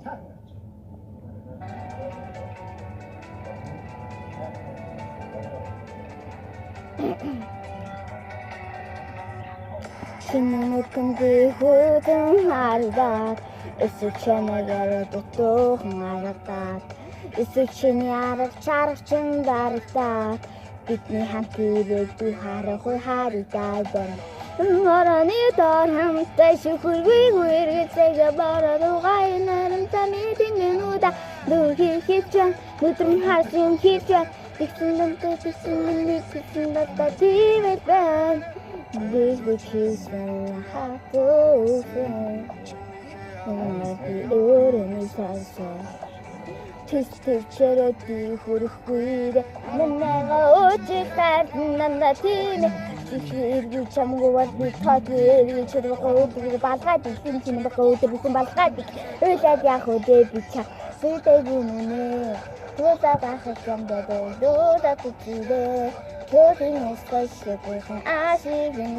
Шинэ нүдэндээ хөөдөн харагдаад эсвэл чанагаар дутуухан харагдаад эсвэл чиний арга чарга чин дарагдаад бидний хамт ирээдүй харахгүй харагдаад байна. Мораны дор хамтдаа шүхүргүй үргэлжлэх бороо дугай нарамтаа мэдэн нүда дүүхий хийж байна. Нүдрэн харсан хийж байна. Тэгсэн дэмтэй тэгсэн дата тиймэд байна. This which is when I have to open the orange is also Тэлчэрэди хүрхгүй нэмэга өчигтар нанда тийм чихэргүй чамгуур би тагэр чиргөө балгаад исэн чинь багөөд бисэн балгаад үйлээд яг үдээ би чах сүдэй гүнэ тусаа гахах юм дөө тутүдэ Төвийн скайшэпэн ашигэн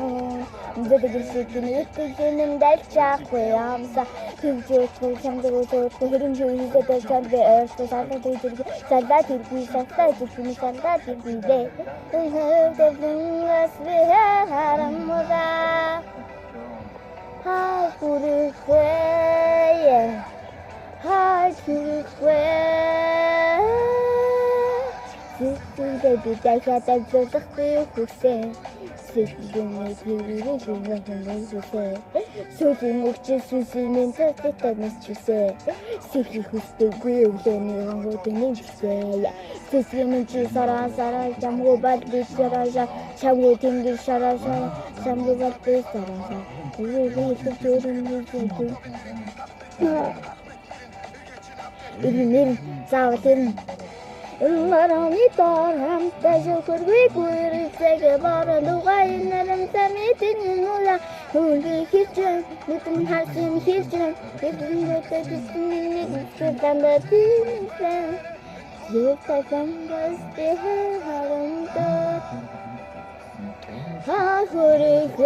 Дэдэгэрсэдэн үтгэжэнэн дальчаахгүй амса Төвжэхгүй чамдгуудууд хэрэмжүүхийдэ чамдэ ойрско сарлаа дэгдэргүй Сарлаа тэргүй сарлаа тэргүй сарлаа тэргүй дэ Хөвдэгэн асвэ хараммуда Хай хүрэхвэ Хай хүрэхвэ Сэтгэлдээ би дахиад зөвлөхгүй хүсээ Сэтгэлдээ тэрийг хүсээ Сүлийн өгчээ сүлийн цэцэтэй мэсчүсээ Сэтгэл хүсдэггүй өглөөний хонгуудын нэмчсээ Сэтгэл чи сараа чамгүй бал би сараа чамгүй тэнгэр сараа чамгүй бал би сараа Ирнэр заавал Мораны дор хамтдаа шүхүргүй үргэлжлэх бороо дугай нарамтаа мэдэн нүда дүүхий хийж байна. Нүдрэн харсан хийж байна. Тэгсэн дата тэгсэн дата тиймэд байна. Зөвхөн гангас харамдаа хахүрэх